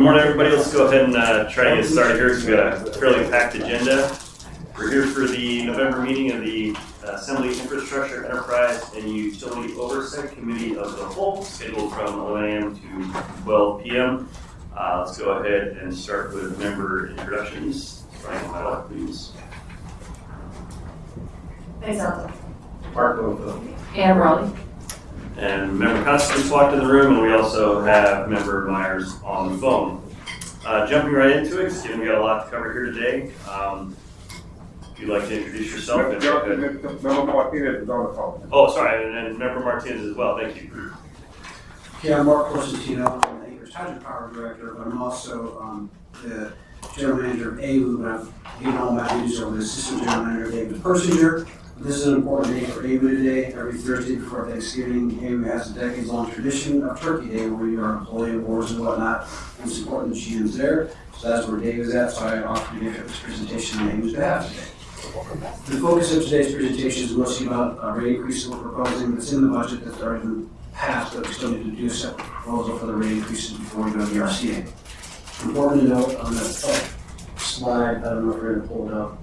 Good morning, everybody. Let's go ahead and try to get started here because we've got a fairly packed agenda. We're here for the November meeting of the Assembly Infrastructure, Enterprise, and Utility Oversight Committee of the Whole, scheduled from 11 a.m. to 12 p.m. Let's go ahead and start with member introductions. Brian, my luck, please. Thanks, Alton. Mark Lowe. Anna Raleigh. And member Constance walked in the room, and we also have member Myers on the phone. Jumping right into it, because we got a lot to cover here today. If you'd like to introduce yourself. Member Martinez is on the phone. Oh, sorry, and member Martinez as well. Thank you. Yeah, I'm Mark Cosentino. I'm the Acres Hydro Power Director, but I'm also the General Manager of AWU, but I've given all my duties over to Assistant General Manager David Persinger. This is an important day for AWU today. Every Thursday before Thanksgiving, AWU has a decades-long tradition of Turkey Day where we are employee awards and whatnot. And it's important that she is there. So that's where Dave is at, so I offer to give this presentation on AWU's behalf today. The focus of today's presentation is mostly about a rate increase that we're proposing that's in the budget that's already been passed, but we still need to do a separate proposal for the rate increases before we go to the RCA. Important to note on the slide, I don't know if we're going to pull it up.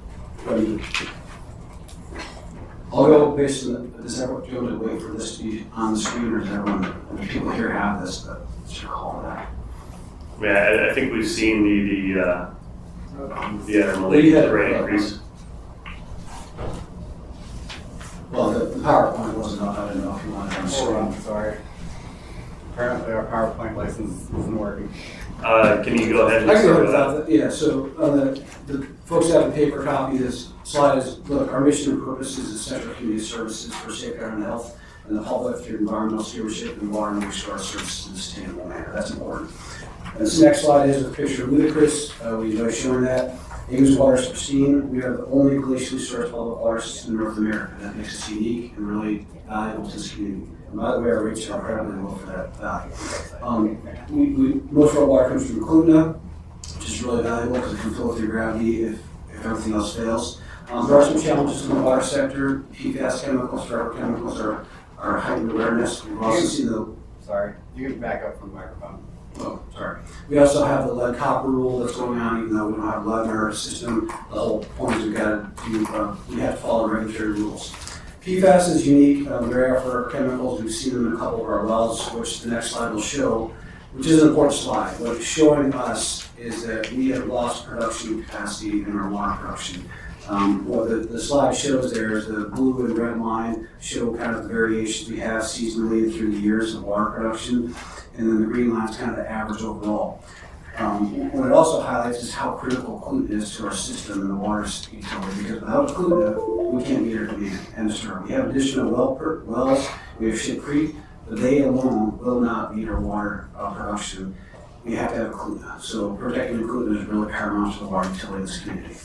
I'll go based on does everyone go to wait for this to be on the screen, or does everyone, people here have this, but let's recall that. Yeah, I think we've seen the rate increase. Well, the PowerPoint wasn't up. I don't know if you wanted to Hold on, sorry. Apparently our PowerPoint license isn't working. Can you go ahead and I can go start ahead with that? without that. Yeah, so the folks that have a paper copy of this slide is, look, our mission and purpose is essential community services for safeguarding the health and the public through environmental stewardship and water and wastewater services in a sustainable manner. That's important. And this next slide is a picture of Ludicrous. We enjoy showing that. AWU's water is pristine. We are the only glacially sourced public water system in North America. That makes us unique and really valuable to this community. And by the way, our rates are incredibly low for that value. Most of our water comes from Kootenai, which is really valuable because it can flow through gravity if everything else fails. There are some challenges in the water sector. PFAS chemicals, forever chemicals are heightened awareness. We've also seen the... Sorry, you can back up from the microphone. Oh, sorry. We also have the lead copper rule that's going on, even though we don't have lead in our system. The whole point is we have to follow regulatory rules. PFAS is unique. They are chemicals. We've seen them in a couple of our wells, which the next slide will show, which is an important slide. What it's showing us is that we have lost production capacity in our water production. What the slide shows there is the blue and red line show kind of the variations we have seasonally through the years of water production, and then the green line is kind of the average overall. What it also highlights is how critical Kootenai is to our system and the water utility, because without Kootenai, we can't meet our demand. And we have additional wells, we have Ship Creek, but they alone will not meet our water production. We have to have Kootenai. So protecting Kootenai is really paramount to the water utility in this community.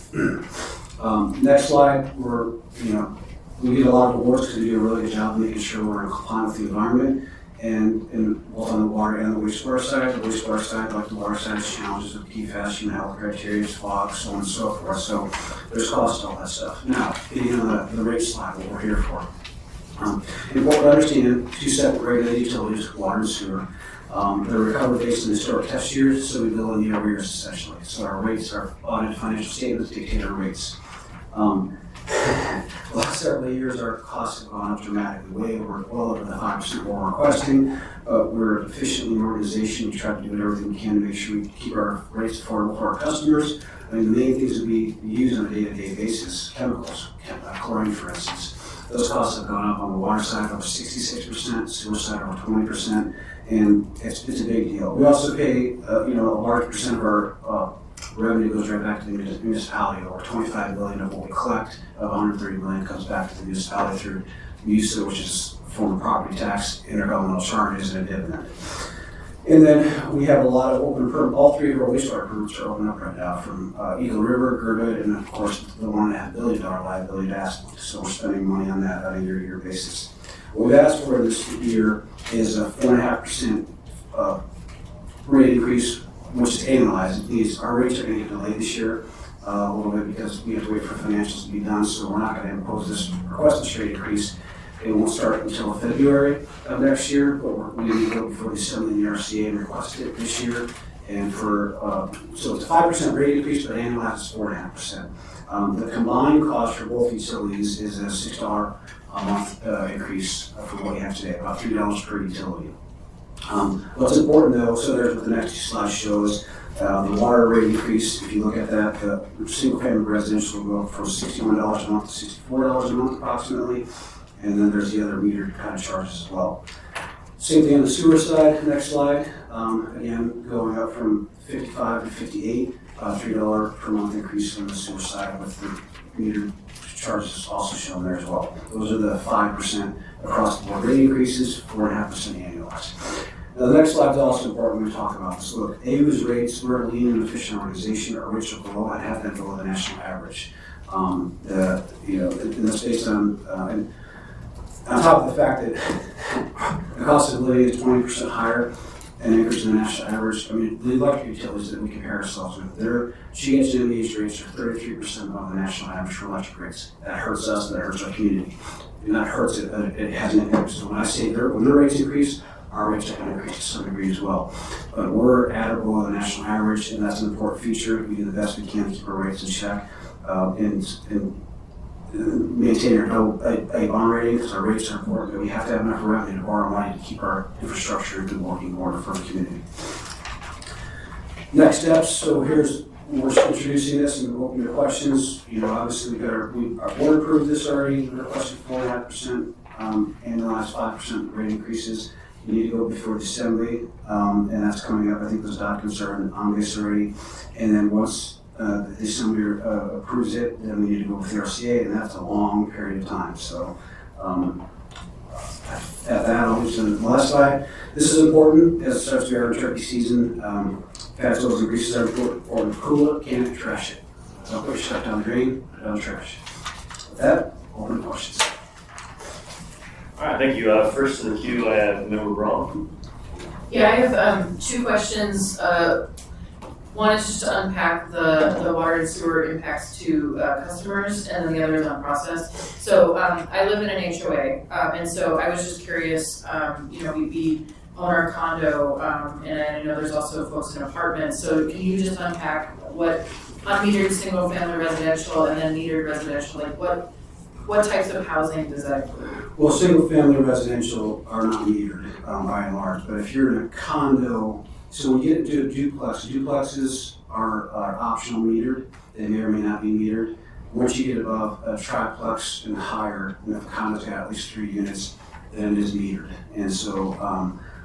Next slide, we get a lot of awards because we do a really good job of making sure we're complying with the environment. And both on the water and the wastewater side, like the water side, has challenges with PFAS, human health criteria, fog, so on and so forth. So there's cost to all that stuff. Now, getting on the rate slide, what we're here for. Important to understand, two separate regulated utilities, water and sewer. They're recovered based on historic test years, so we bill in the arrears essentially. So our rates, our audited financial statements dictate our rates. The last several years, our costs have gone up dramatically, well over the 5% what we're requesting. We're efficiently an organization. We try to do everything we can to make sure we keep our rates affordable for our customers. I mean, the main things that we use on a day-to-day basis, chemicals, chlorine, for instance. Those costs have gone up on the water side over 66%, sewer side over 20%, and it's a big deal. We also pay, a large percent of our revenue goes right back to the municipality. Over $25 billion of what we collect, of $130 million comes back to the municipality through MUSA, which is a form of property tax, intergovernmental charges, and a dividend. And then we have a lot of open permits. All three of our wastewater permits are open up right now, from Eagle River, Gerba, and of course the $1.5 billion liability to asphalt. So we're spending money on that on a year-to-year basis. What we've asked for this year is a 4.5% rate increase, which is annualized. Our rates are going to get delayed this year a little bit because we have to wait for financials to be done, so we're not going to impose this requested rate increase. It won't start until February of next year, but we need to go before the Assembly and the RCA and request it this year. And so it's a 5% rate increase, but annualized is 4.5%. The combined cost for both utilities is a $6 a month increase from what we have today, about $3 per utility. What's important though, so there's what the next two slides shows. The water rate increase, if you look at that, the single-family residential will go from $61 a month to $64 a month approximately, and then there's the other metered kind of charges as well. Same thing on the sewer side, next slide. Again, going up from 55 to 58, $3 per month increase on the sewer side with the metered charges also shown there as well. Those are the 5% across the board rate increases, 4.5% annualized. Now, the next slide is also important when we talk about this. Look, AU's rates, we're a lean and efficient organization. Our rates are below, I have them below the national average. And that's based on, and on top of the fact that the cost of living is 20% higher and increase in the national average. I mean, the electric utilities that we compare ourselves with, their GHG rates are 33% above the national average for electric rates. That hurts us, that hurts our community. And that hurts it, it has an impact. So when I say when their rates increase, our rates are going to increase to some degree as well. But we're at or below the national average, and that's an important feature. We do the best we can to keep our rates in check and maintain a bond rating, because our rates are important, but we have to have enough revenue to borrow money to keep our infrastructure in working order for the community. Next steps, so we're introducing this and open to questions. Obviously our board approved this already. We requested 4.5% annualized 5% rate increases. You need to go before the assembly, and that's coming up. I think those documents are on this already. And then once the assembly approves it, then we need to go with the RCA, and that's a long period of time. So at that, I'll move to the last slide. This is important as it starts to be our turkey season. Fat oils and greases are important. Cool it, can it, trash it. Don't put your stuff down the drain, put it down the trash. With that, open to questions. All right, thank you. First in the queue, I have Member Braun. Yeah, I have two questions. One is just to unpack the water and sewer impacts to customers, and then the other is on process. So I live in an HOA, and so I was just curious, we own our condo, and I know there's also folks in apartments. So can you just unpack what unmetered single family residential and then metered residential, like what types of housing does that include? Well, single family residential are not metered by and large, but if you're in a condo, so when you get into a duplex, duplexes are optional metered. They may or may not be metered. Once you get above a triplex and higher, and if the condo's got at least 3 units, then it is metered. And so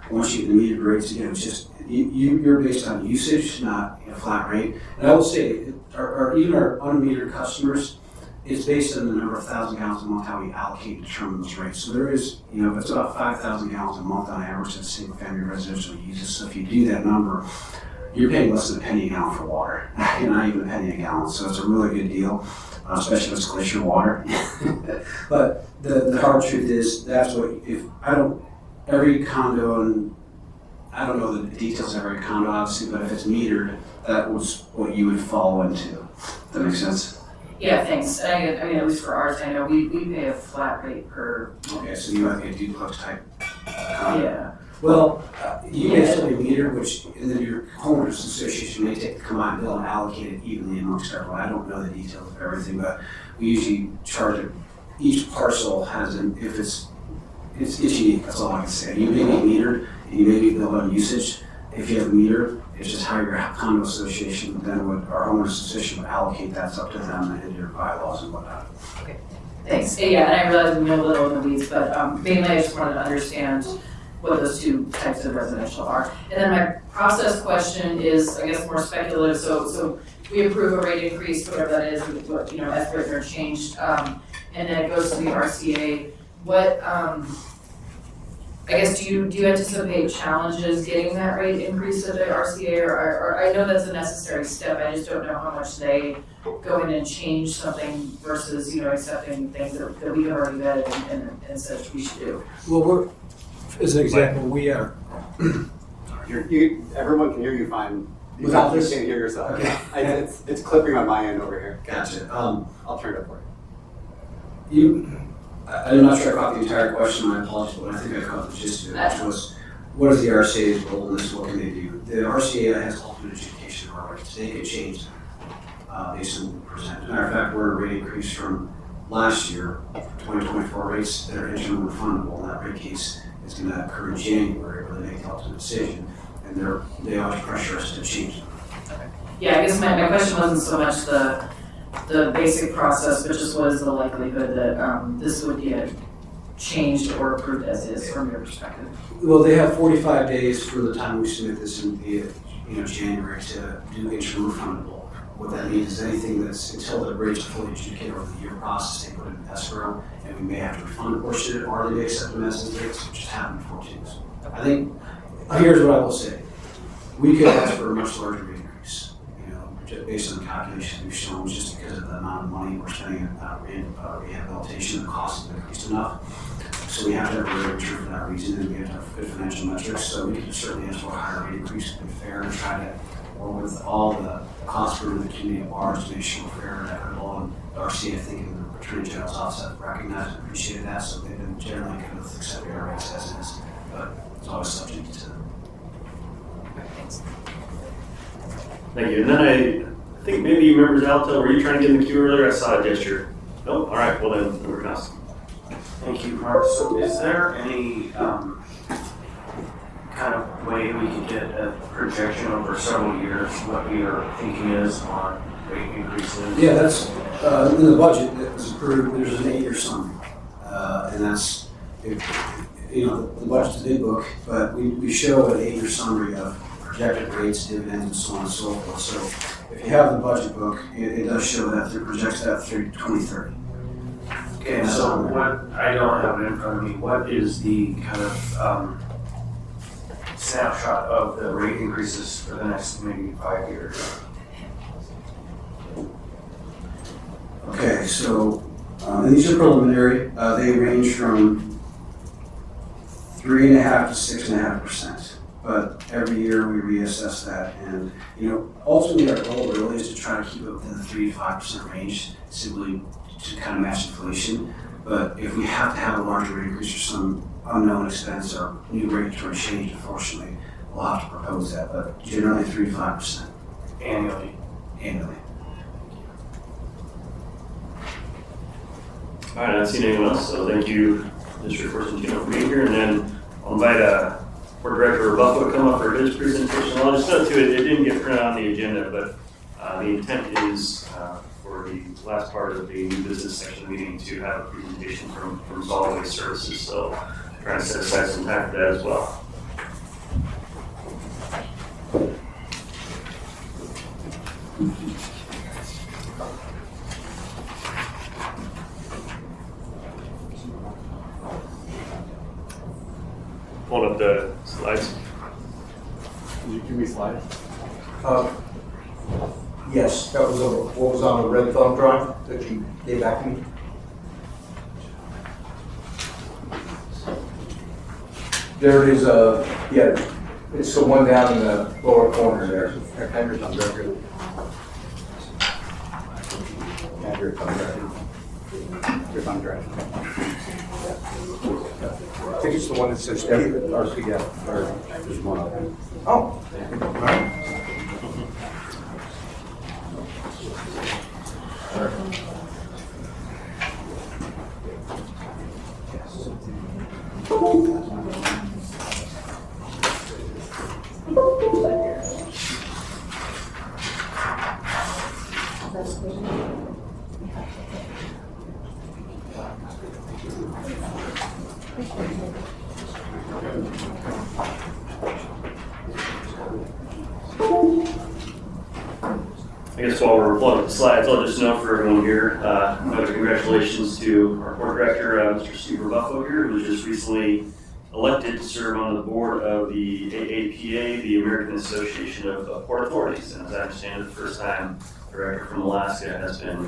once you get the metered rates, again, it's just, you're based on usage, not a flat rate. And I will say, even our unmetered customers, it's based on the number of 1,000 gallons a month, how we allocate and determine those rates. So there is, it's about 5,000 gallons a month on average that a single family residential uses. So if you do that number, you're paying less than a penny a gallon for water. You're not even a penny a gallon. So it's a really good deal, especially if it's glacier water. But the hard truth is, that's what, every condo, and I don't know the details of every condo obviously, but if it's metered, that was what you would fall into. Does that make sense? Yeah, thanks. I mean, at least for ours, I know we pay a flat rate per. Okay, so you might be a duplex type condo. Yeah. Well, you may still be metered, and then your homeowners association may take the combined bill and allocate it evenly amongst everyone. I don't know the details of everything, but we usually charge it. Each parcel has if it's unique. That's all I can say. You may be metered, and you may be billed on usage. If you have a meter, it's just how your condo association, then what our homeowners association would allocate, that's up to them and your bylaws and whatnot. Okay, thanks. Yeah, and I realize we know a little in the weeds, but mainly I just wanted to understand what those two types of residential are. And then my process question is, I guess, more speculative. So we approve a rate increase, whatever that is, as rates are changed, and then it goes to the RCA. What, I guess, do you anticipate challenges getting that rate increase at the RCA, or I know that's a necessary step, I just don't know how much they go in and change something versus, accepting things that we have already vetted and said we should do. Well, as an example, we are. Everyone can hear you fine. Without You this? can't hear yourself. Okay. It's clipping on my end over here. Gotcha. I'll turn it up for you. I'm not sure I caught the entire question, my apologies, but I think I caught the gist of it, which was, what is the RCA's role in this? What can they do? The RCA has ultimate adjudication of our rights. They could change them based on what we present. As a matter of fact, we're in a rate increase from last year, 2024 rates that are interim refundable, and that rate case is going to occur in January where they make the ultimate decision, and they always pressure us to change them. Yeah, I guess my question wasn't so much the basic process, but just what is the likelihood that this would get changed or approved as is from your perspective? Well, they have 45 days from the time we submit this in January to do interim refundable. What that means is anything that's until the rates are fully adjudicated over the year process, they put it in escrow, and we may have to refund a portion of it, or they may accept them as rates, which has happened before too. So I think here's what I will say: we could ask for a much larger rate increase, just based on the calculations we've shown, just because of the amount of money we're spending on rehabilitation. The cost has increased enough, so we have to have a rate return for that reason, and we have to have good financial metrics. So we can certainly ask for a higher rate increase to be fair and try to. Or with all the cost burden of the community at large to make sure we're fair and equitable. And the RCA, I think, and the Attorney General's office have recognized and appreciated that, so they've been generally good with accepting our rates as is, but it's always subject to. Thank you. And then I think maybe members Alto, were you trying to get in the queue earlier? I saw a gesture. No? All right, well then, we're going. Thank you, Mark. So is there any kind of way we could get a projection over several years what your thinking is on rate increases? Yeah, that's in the budget that was approved. There's an 8-year summary, and that's the budget's a big book, but we show an 8-year summary of projected rates, dividends, and so on and so forth. So if you have the budget book, it does show that it projects that through 2030. Okay, so what I don't have it in front of me. What is the kind of snapshot of the rate increases for the next maybe 5 years? Okay, so and these are preliminary. They range from 3.5% to 6.5%. But every year we reassess that, and ultimately our goal really is to try to keep it within the 3 to 5% range, simply to kind of match inflation. But if we have to have a larger rate increase or some unknown expense or new regulatory change, unfortunately, we'll have to propose that. But generally 3 to 5% Annually. All right, I don't see anyone else, so thank you, District Person Tino, for being here. And then I'll invite Board Director Buffalo to come up for his presentation. I'll just note too, it didn't get printed on the agenda, but the intent is for the last part of the new business section of the meeting to have a presentation from Solid Waste Services. So trying to set aside some time for that as well. Hold up the slides. Did you give me slides? Yes, that was what was on the red thumb drive that you gave back to me. There it is, yeah, it's the one down in the lower corner there. Henry's on record. Henry's on record. Here's on record. I think it's the one that says Yeah, RCF, or there's one of them. Oh, all right. I guess while we're pulling up the slides, I'll just note for everyone here, another congratulations to our board director, Mr. Steve Buffalo here, who was just recently elected to serve on the board of the AAPA, the American Association of Port Authorities. And as I understand it, the first time director from Alaska has been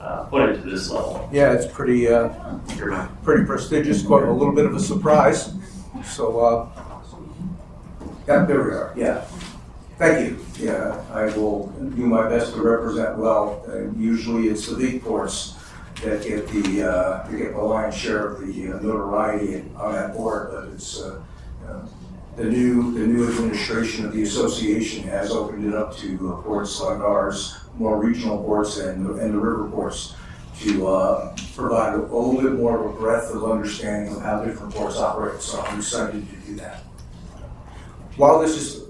appointed to this level. Yeah, it's pretty prestigious, quite a little bit of a surprise. So, yeah, there we are, yeah. Thank you. Yeah, I will do my best to represent well. Usually it's the big ports that get the lion's share of the notoriety on that board, but it's the new administration of the association has opened it up to ports like ours, more regional ports and the river ports, to provide a little bit more of a breadth of understanding of how different ports operate. So I'm excited to do that. While this is,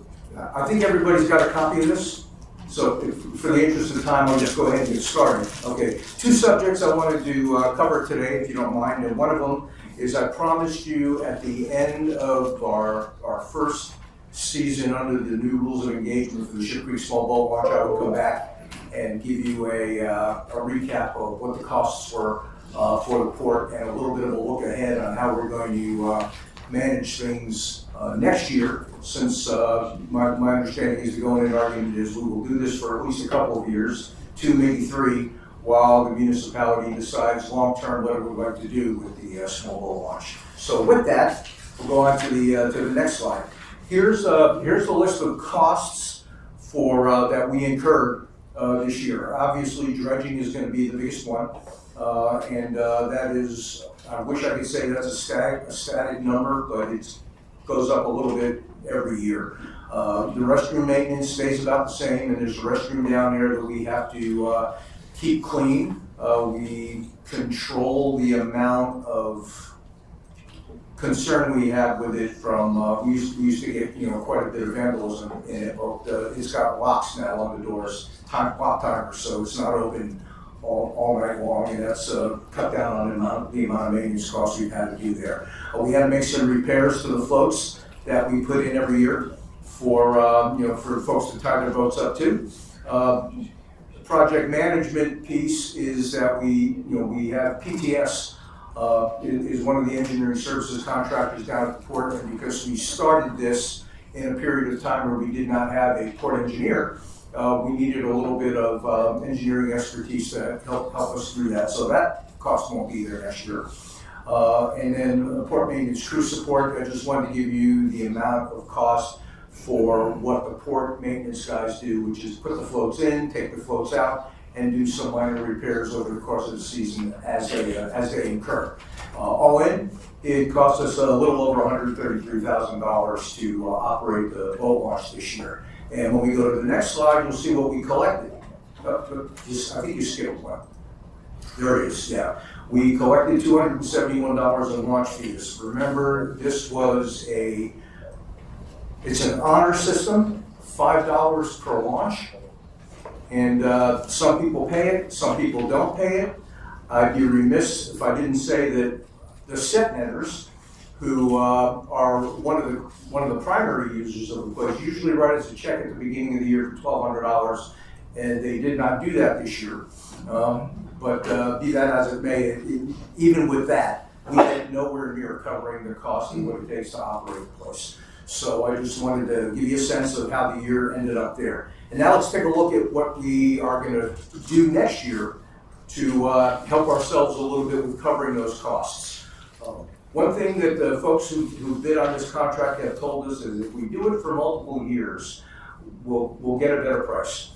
I think everybody's got a copy of this. So for the interest of time, I'll just go ahead and get started. Okay, 2 subjects I wanted to cover today, if you don't mind. And one of them is I promised you at the end of our first season under the new rules of engagement for the Ship Creek Small Boat Launch, I would come back and give you a recap of what the costs were for the port and a little bit of a look ahead on how we're going to manage things next year, since my understanding is the going-in argument is we will do this for at least a couple of years, 2, maybe 3, while the municipality decides long-term what it would like to do with the small boat launch. So with that, we'll go on to the next slide. Here's the list of costs for that we incurred this year. Obviously, dredging is going to be the biggest one, and that is, I wish I could say that's a static number, but it goes up a little bit every year. The restroom maintenance stays about the same, and there's a restroom down there that we have to keep clean. We control the amount of concern we have with it from, we used to get, quite a bit of vandalism in it, but it's got locks now on the doors, clock timers, so it's not open all night long, and that's cut down on the amount of maintenance costs we've had to do there. We had to make some repairs to the floats that we put in every year for for folks to tie their boats up to. The project management piece is that we have PTS is one of the engineering services contractors down at the port, and because we started this in a period of time where we did not have a port engineer, we needed a little bit of engineering expertise to help us through that. So that cost won't be there next year. And then port maintenance crew support, I just wanted to give you the amount of cost for what the port maintenance guys do, which is put the floats in, take the floats out, and do some minor repairs over the course of the season as they incur. All in, it cost us a little over $133,000 to operate the boat launch this year. And when we go to the next slide, you'll see what we collected. I think you skipped one. There it is, yeah. We collected $271 in launch fees. Remember, this was it's an honor system, $5 per launch. And some people pay it, some people don't pay it. I'd be remiss if I didn't say that the set netters, who are one of the primary users of the place, usually write us a check at the beginning of the year for $1,200, and they did not do that this year. But be that as it may, even with that, we had nowhere near covering the cost of what it takes to operate the place. So I just wanted to give you a sense of how the year ended up there. And now let's take a look at what we are going to do next year to help ourselves a little bit with covering those costs. One thing that the folks who bid on this contract have told us is if we do it for multiple years, we'll get a better price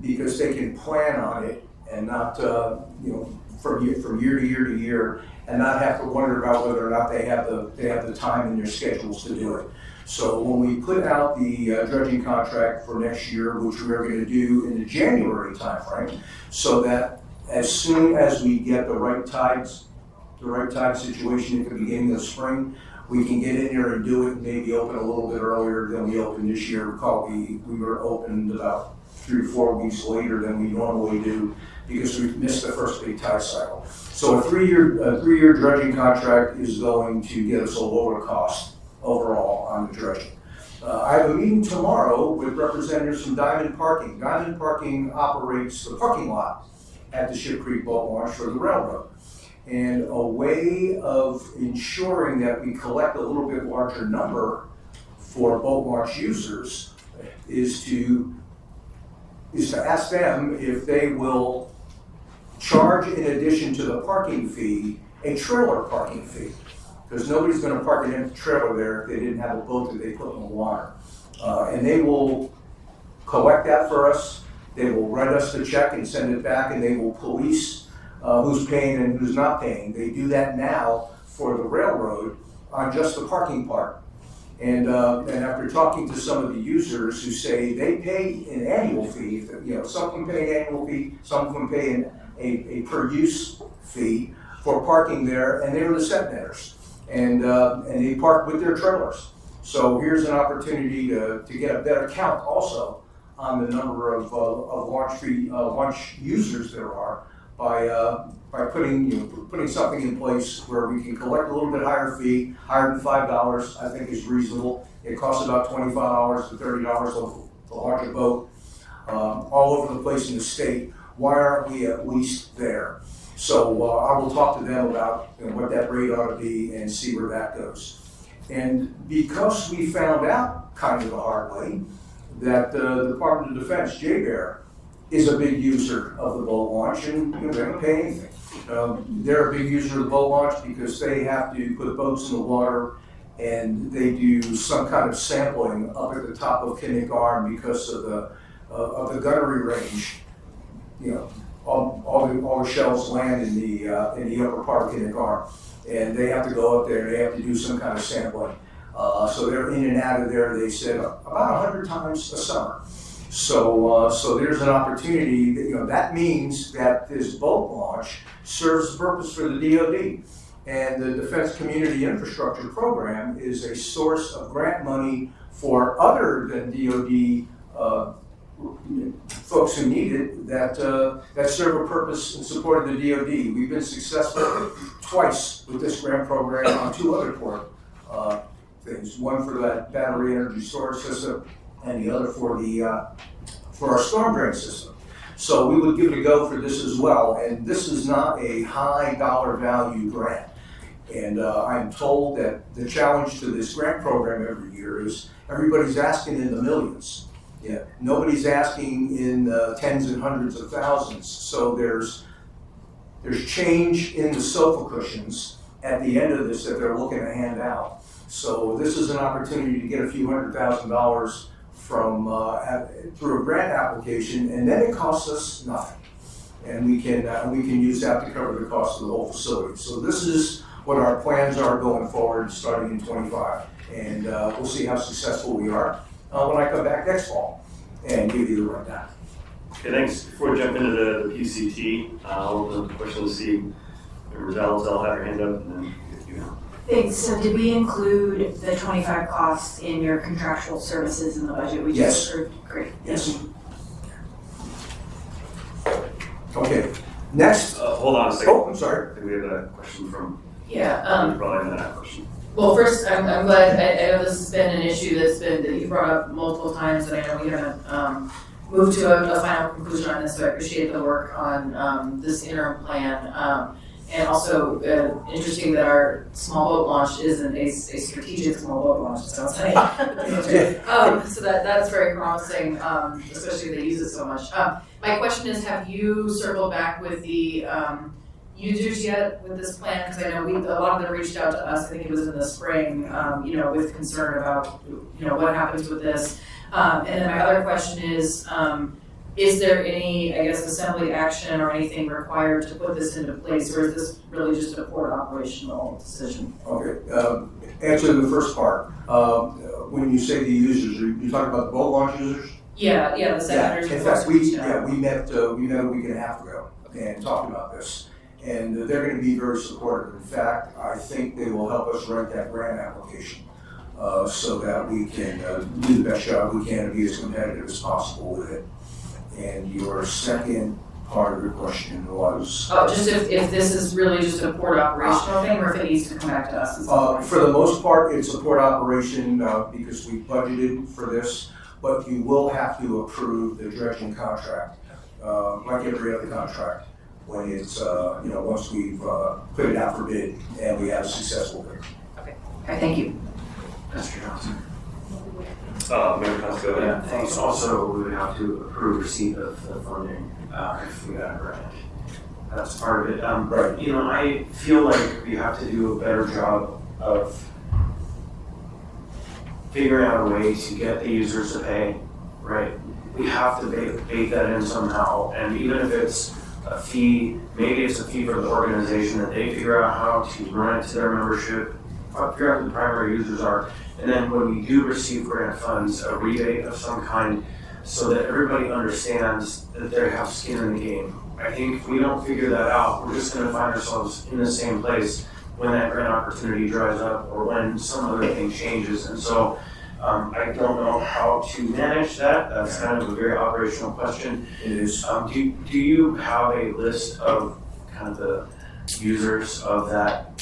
because they can plan on it and not from year to year to year, and not have to wonder about whether or not they have the time in their schedules to do it. So when we put out the dredging contract for next year, which we're going to do in the January timeframe, so that as soon as we get the right tide situation at the beginning of the spring, we can get in there and do it and maybe open a little bit earlier than we opened this year. Recall we were opened about 3 or 4 weeks later than we normally do because we missed the first big tide cycle. So a 3-year dredging contract is going to get us a lower cost overall on the dredging. I have a meeting tomorrow with representatives from Diamond Parking. Diamond Parking operates the parking lot at the Ship Creek Boat Launch for the railroad. And a way of ensuring that we collect a little bit larger number for boat launch users is to ask them if they will charge, in addition to the parking fee, a trailer parking fee. Because nobody's going to park an empty trailer there if they didn't have a boat that they put in the water. And they will collect that for us. They will write us the check and send it back, and they will police who's paying and who's not paying. They do that now for the railroad on just the parking part. And after talking to some of the users who say they pay an annual fee, some can pay an annual fee, some can pay a per use fee for parking there, and they're the set netters. And they park with their trailers. So here's an opportunity to get a better count also on the number of launch users there are by putting something in place where we can collect a little bit higher fee, higher than $5, I think is reasonable. It costs about $25 to $30 to launch a boat all over the place in the state. Why aren't we at least there? So I will talk to them about what that rate ought to be and see where that goes. And because we found out kind of the hard way that the Department of Defense, JBER, is a big user of the boat launch, and they don't pay anything. They're a big user of the boat launch because they have to put boats in the water, and they do some kind of sampling up at the top of Kinnick Arm because of the gunnery range. All the shells land in the upper part of Kinnick Arm, and they have to go up there and they have to do some kind of sampling. So they're in and out of there, they said, about 100 times a summer. So there's an opportunity that means that this boat launch serves the purpose for the DoD. And the Defense Community Infrastructure Program is a source of grant money for other than DoD folks who need it that serve a purpose in support of the DoD. We've been successful twice with this grant program on two other port things. One for that battery energy storage system, and the other for our storm drain system. So we would give it a go for this as well. And this is not a high dollar value grant. And I'm told that the challenge to this grant program every year is everybody's asking in the millions. Yeah, nobody's asking in tens and hundreds of thousands. So there's change in the sofa cushions at the end of this that they're looking to hand out. So this is an opportunity to get a few $100,000 from through a grant application, and then it costs us nothing, and we can use that to cover the cost of the whole facility. So this is what our plans are going forward, starting in 25, and we'll see how successful we are when I come back next fall and give you the rundown. Okay, thanks. Before we jump into the PCT, I'll open up the question to see members I'll have your hand up, and then if you know. Thanks. So did we include the 25 costs in your contractual services in the budget we just approved? Great. Yes. Okay. Next. Hold on a second. Oh, I'm sorry. I think we have a question from. Yeah. Probably not a question. Well, first, I'm glad, I know this has been an issue that you brought up multiple times, and I know we haven't moved to a final conclusion on this, so I appreciate the work on this interim plan. And also, interesting that our small boat launch isn't a strategic small boat launch, it sounds like. So that's very promising, especially if they use it so much. My question is, have you circled back with the users yet with this plan? Because I know a lot of them reached out to us, I think it was in the spring, with concern about, what happens with this. And then my other question is there any, assembly action or anything required to put this into place, or is this really just a port operational decision? Okay. Answer the first part. When you say the users, you're talking about the boat launch users? Yeah, the senators. In fact, we met a week and a half ago and talked about this, and they're going to be very supportive. In fact, I think they will help us write that grant application so that we can do the best job we can and be as competitive as possible with it. And your second part of your question was? Just if this is really just a port operational thing, or if it needs to come back to us? For the most part, it's a port operation because we budgeted for this, but you will have to approve the dredging contract, like every other contract, when it's, once we've put it out for bid and we have a successful bid. Okay, thank you. Mr. Johnson. Member Costa, go ahead. Yeah, thanks. Also, we would have to approve receipt of the funding if we got a grant. That's part of it. Right. I feel like we have to do a better job of figuring out a way to get the users to pay, right? We have to bake that in somehow, and even if it's a fee, maybe it's a fee for the organization that they figure out how to run it to their membership figure out who the primary users are, and then when we do receive grant funds, a rebate of some kind, so that everybody understands that they have skin in the game. I think if we don't figure that out, we're just gonna find ourselves in the same place when that grant opportunity dries up or when some other thing changes. And so I don't know how to manage that. That's kind of a very operational question. It is. Do you have a list of kind of the users of that?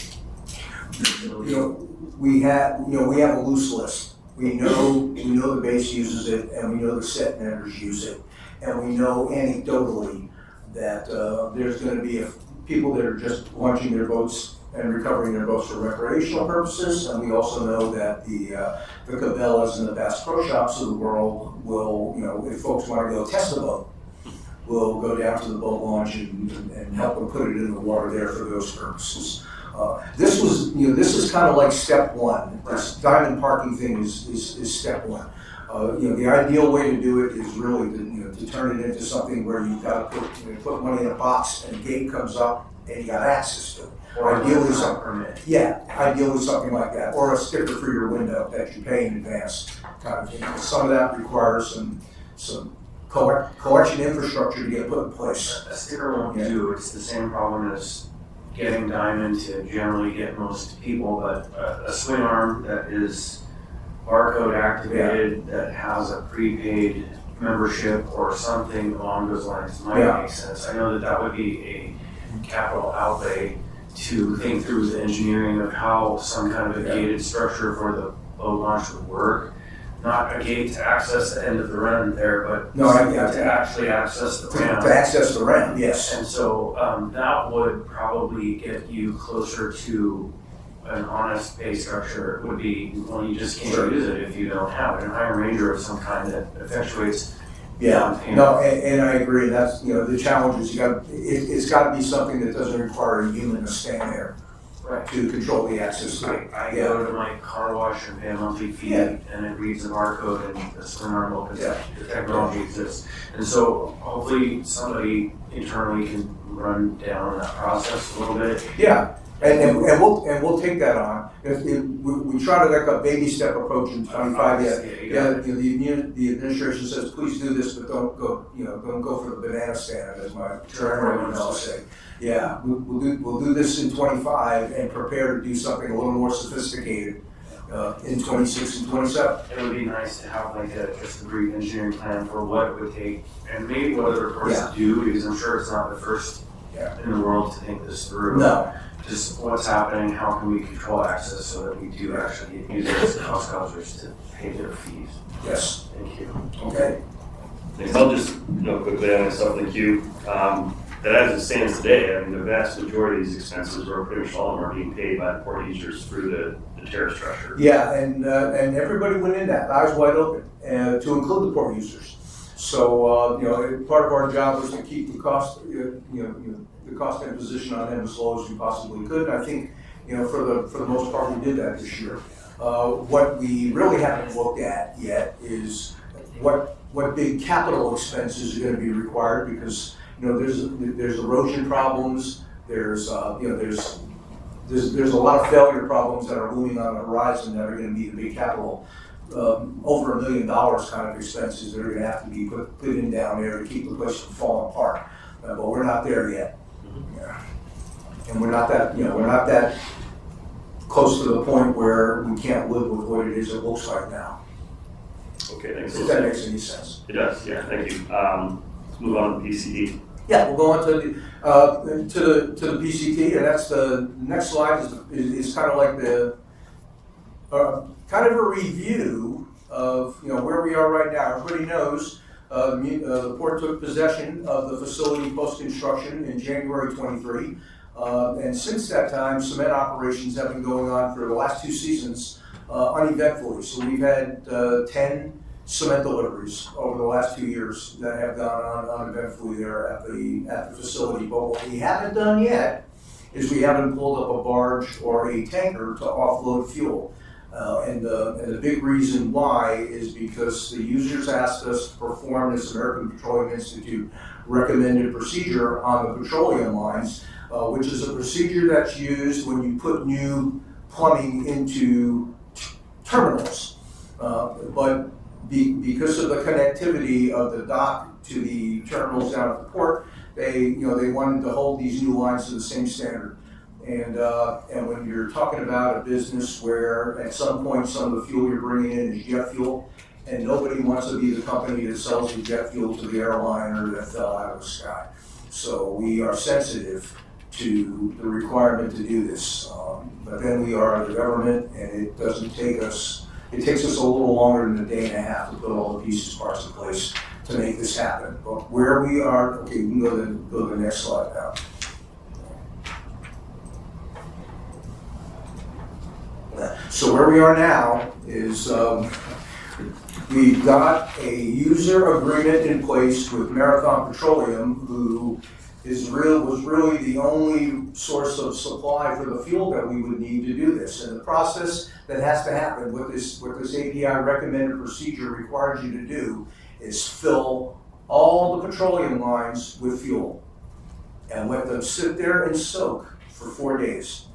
We have a loose list. We know the base uses it, and we know the set members use it, and we know anecdotally that there's going to be people that are just launching their boats and recovering their boats for recreational purposes, and we also know that the Cabela's and the Bass Pro Shops of the world will, if folks want to go test a boat, will go down to the boat launch and help them put it in the water there for those purposes. This is kind of like step one. This diamond parking thing is step one. The ideal way to do it is really to turn it into something where you've got to put money in a box and a gate comes up and you got access to it. Or Ideally, some permit. ideally something like that, or a sticker for your window that you pay in advance, kind of thing. Some of that requires some collection infrastructure to get put in place. A sticker won't do. It's the same problem as getting diamond to generally get most people, but a swing arm that is barcode activated, that has a prepaid membership or something along those lines might make sense. I know that would be a capital outlay to think through the engineering of how some kind of a gated structure for the boat launch would work. Not a gate to access the end of the run there, but to actually access the ramp. To access the ramp, yes. And so that would probably get you closer to an honest pay structure. Would be, well, you just can't use it if you don't have it. An Iron Ranger of some kind that effectuates. And I agree. That's the challenge is it's got to be something that doesn't require a human to stand there to control the access to it. I go to my car wash and pay a monthly fee, and it reads the barcode and the swim arm opens. The technology exists, and so hopefully somebody internally can run down that process a little bit. And we'll take that on. We try to like a baby step approach in 25. The administration says please do this, but don't go for the banana stand, as my chairman used to say. We'll do this in 25 and prepare to do something a little more sophisticated in 26 and 27. It would be nice to have just a brief engineering plan for what it would take, and maybe what other reports do, because I'm sure it's not the first in the world to think this through. No. Just what's happening, how can we control access so that we do actually get users and cost causers to pay their fees? Yes. Thank you. Okay. I'll just quickly add myself in the queue. That as it stands today, I mean, the vast majority of these expenses, or pretty much all of them, are being paid by the port users through the tariff structure. And everybody went in that, eyes wide open, to include the port users. So part of our job was to keep the cost, the cost imposition on them as low as we possibly could. And I think, for the most part, we did that this year. What we really haven't looked at yet is what big capital expenses are going to be required, because there's erosion problems. There's a lot of failure problems that are looming on the horizon that are going to need a big capital. Over $1 million kind of expenses that are going to have to be put in down there to keep the place from falling apart. But we're not there yet. And we're not that close to the point where we can't live with what it is it looks like now. Okay, thanks. If that makes any sense. It does, thank you. Let's move on to the PCD. We'll go on to the PCT, and that's the next slide is kind of like the kind of a review of where we are right now. Everybody knows the port took possession of the facility post-construction in January 23. And since that time, cement operations have been going on for the last 2 seasons uneventfully. So we've had 10 cement deliveries over the last 2 years that have gone on uneventfully there at the facility. But what we haven't done yet is we haven't pulled up a barge or a tanker to offload fuel. And the big reason why is because the users asked us to perform this American Petroleum Institute recommended procedure on the petroleum lines, which is a procedure that's used when you put new plumbing into terminals. But because of the connectivity of the dock to the terminals down at the port, they wanted to hold these new lines to the same standard. And when you're talking about a business where at some point some of the fuel you're bringing in is jet fuel, and nobody wants to be the company that sells the jet fuel to the airliner that fell out of the sky. So we are sensitive to the requirement to do this. But then we are the government, and it takes us a little longer than a day and a half to put all the pieces, parts in place to make this happen. But where we are, okay, we can go to the next slide now. So where we are now is we've got a user agreement in place with Marathon Petroleum, who was really the only source of supply for the fuel that we would need to do this. And the process that has to happen, what this API recommended procedure requires you to do, is fill all the petroleum lines with fuel and let them sit there and soak for 4 days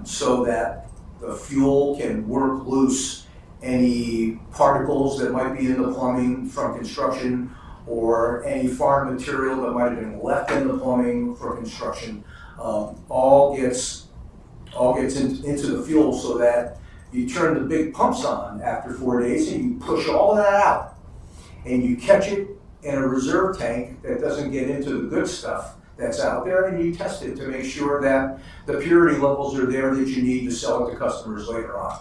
so that the fuel can work loose any particles that might be in the plumbing from construction, or any foreign material that might have been left in the plumbing for construction, all gets into the fuel, so that you turn the big pumps on after 4 days and you push all that out, and you catch it in a reserve tank that doesn't get into the good stuff that's out there, and you test it to make sure that the purity levels are there that you need to sell it to customers later on.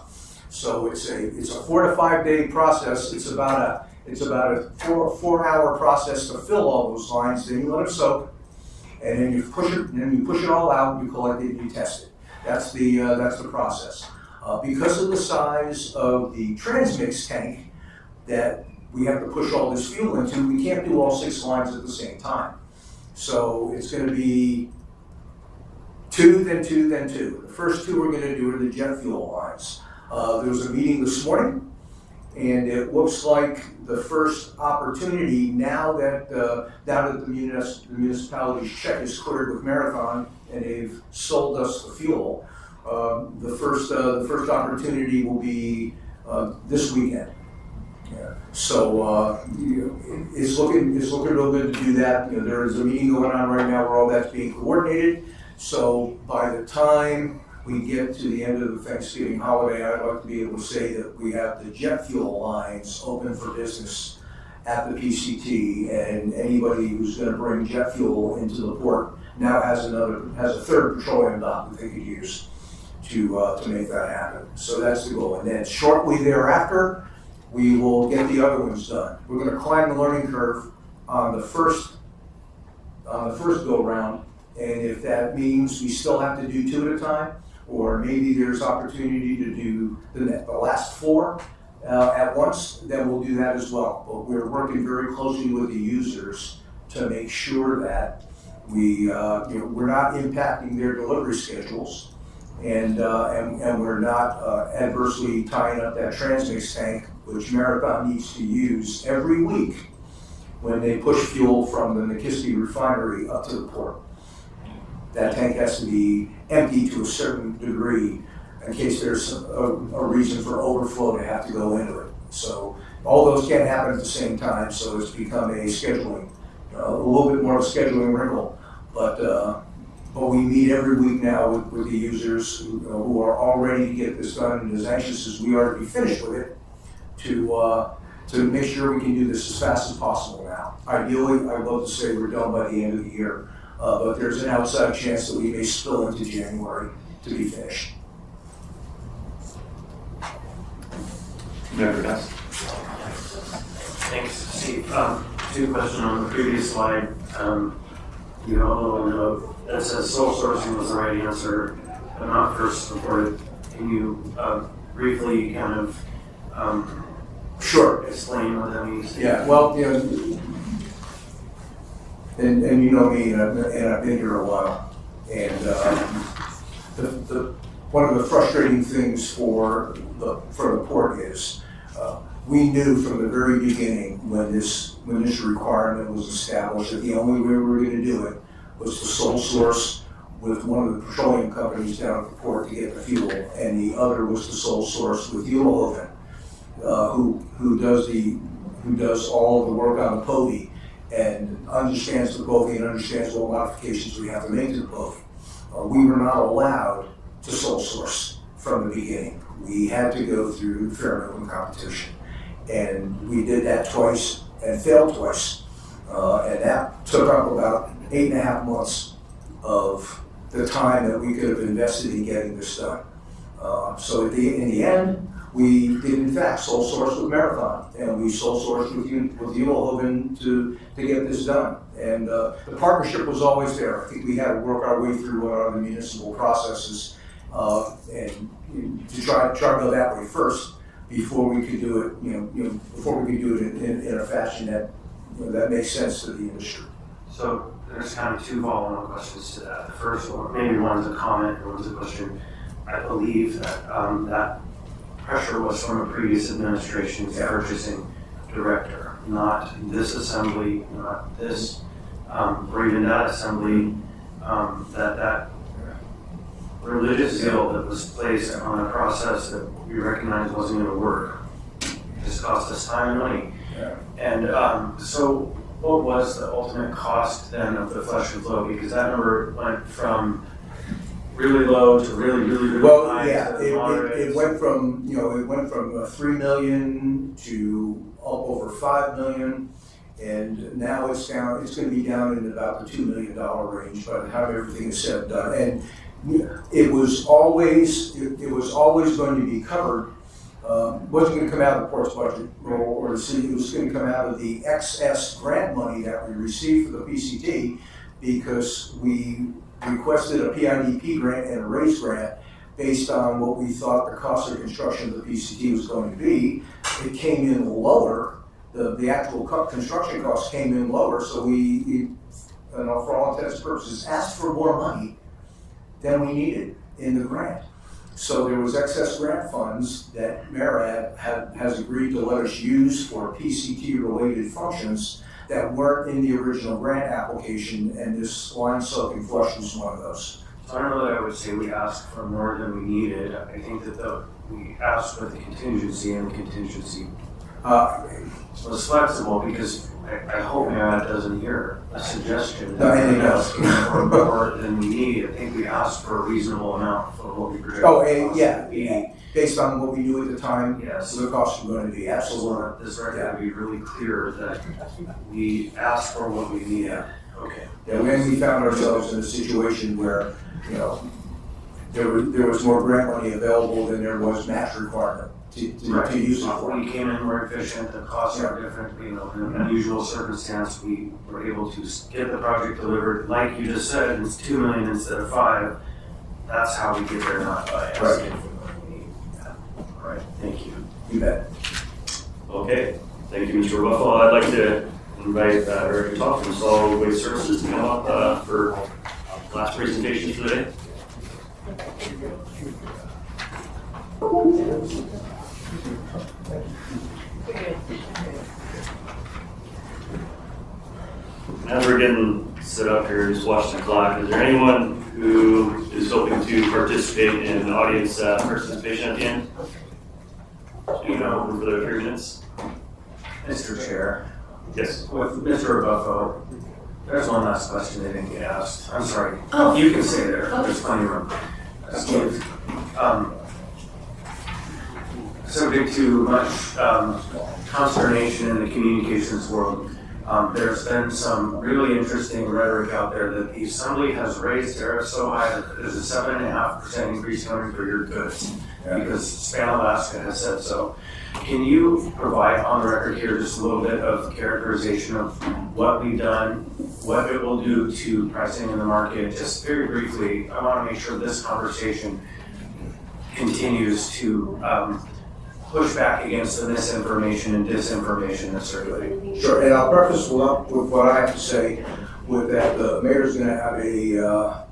So it's a 4 to 5 day process. It's about a 4 hour process to fill all those lines. Then you let it soak, and then you push it all out. You collect it and you test it. That's the process. Because of the size of the transmix tank that we have to push all this fuel into, we can't do all 6 lines at the same time. So it's going to be 2, then 2, then 2. The first 2 we're going to do are the jet fuel lines. There was a meeting this morning, and it looks like the first opportunity, now that the municipality's check is cleared with Marathon and they've sold us the fuel, the first opportunity will be this weekend. Yeah. So it's looking real good to do that. There is a meeting going on right now where all that's being coordinated. So by the time we get to the end of the Thanksgiving holiday, I'd like to be able to say that we have the jet fuel lines open for business at the PCT, and anybody who's going to bring jet fuel into the port now has a third petroleum dock that they could use to make that happen. So that's the goal. And then shortly thereafter, we will get the other ones done. We're going to climb the learning curve on the first go round, and if that means we still have to do 2 at a time, or maybe there's opportunity to do the last 4 at once, then we'll do that as well. But we're working very closely with the users to make sure that we're not impacting their delivery schedules, and we're not adversely tying up that transmix tank, which Marathon needs to use every week when they push fuel from the Nikiski refinery up to the port. That tank has to be empty to a certain degree in case there's a reason for overflow to have to go into it. So all those can't happen at the same time, so it's become a scheduling, a little bit more of a scheduling wrinkle. But we meet every week now with the users who are all ready to get this done, and as anxious as we are to be finished with it, to make sure we can do this as fast as possible now. Ideally, I'd love to say we're done by the end of the year. But there's an outside chance that we may spill into January to be finished. Member Dust. Thanks, Steve. 2 questions on the previous slide. You have a little note that says sole sourcing was the right answer, but not first reported. Can you briefly kind of Sure. explain what that means? Yeah, well, and you know me, and I've been here a while, and one of the frustrating things for the port is we knew from the very beginning when this requirement was established that the only way we were going to do it was to sole source with one of the petroleum companies down at the port to get the fuel, and the other was the sole source with Uniloven, who does all of the work on the POVI and understands the POVI and understands what modifications we have to make to the POVI. We were not allowed to sole source from the beginning. We had to go through fair and open competition, and we did that twice and failed twice, and that took up about 8.5 months of the time that we could have invested in getting this done. So in the end, we did in fact sole source with Marathon, and we sole sourced with Uniloven to get this done. And the partnership was always there. I think we had to work our way through what are the municipal processes and to try to go that way first before we could do it. Before we could do it in a fashion that that makes sense to the industry. So there's kind of two follow-on questions to that. The first one, maybe one's a comment and one's a question. I believe that that pressure was from a previous administration's purchasing director, not this assembly, not this, or even that assembly, that religious zeal that was placed on a process that we recognized wasn't going to work. It just cost us time and money. Yeah. And so what was the ultimate cost then of the flush and flow? Because that number went from really low to really Well, high. yeah, to moderate. it went from, it went from 3 million to up over 5 million. And now it's going to be down in about the $2 million range by the time everything is said and done. And it was always going to be covered. Wasn't going to come out of the port's budget or the city. It was going to come out of the excess grant money that we received for the PCT, because we requested a PIDP grant and a RAISE grant based on what we thought the cost of construction of the PCT was going to be. It came in lower. The actual construction cost came in lower, so we for all intents and purposes, asked for more money than we needed in the grant. So there was excess grant funds that MARAD has agreed to let us use for PCT-related functions that weren't in the original grant application, and this line soak and flush was one of those. So I don't know that I would say we asked for more than we needed. I think that we asked for the contingency, and the contingency was flexible, because I hope MARAD doesn't hear a suggestion No, that and it we does. asked for more than we need. I think we asked for a reasonable amount for what we projected. Oh, and yeah, based on what we knew at the time, Yes. the costs were going to be I absolutely. want this record to be really clear that we asked for what we needed. Okay. Yeah, when we found ourselves in a situation where, there was more grant money available than there was match requirement to use it for. We came in more efficient, the costs are different, in an unusual circumstance, we were able to get the project delivered. Like you just said, it's 2 million instead of 5. That's how we get there, not by asking for what we need. All right, thank you. You bet. Okay, thank you, Mr. Buffalo. I'd like to invite Eric Toth from Solid Waste Services to come up for last presentation for the day. As we're getting set up here, just watch the clock. Is there anyone who is hoping to participate in audience participation at the end? Do you know for the 3 minutes? Mr. Chair, Yes. with Mr. Buffalo, there's one last question that didn't get asked. I'm sorry. Oh. You can stay there. There's plenty of room. Subject to much consternation in the communications world, there's been some really interesting rhetoric out there that the Assembly has raised tariffs so high that there's a 7.5% increase coming for your goods, because Span Alaska has said so. Can you provide on the record here just a little bit of characterization of what we've done, what it will do to pricing in the market? Just very briefly, I want to make sure this conversation continues to push back against the misinformation and disinformation that's circulating. Sure, and I'll preface with what I have to say with that. The mayor's going to have a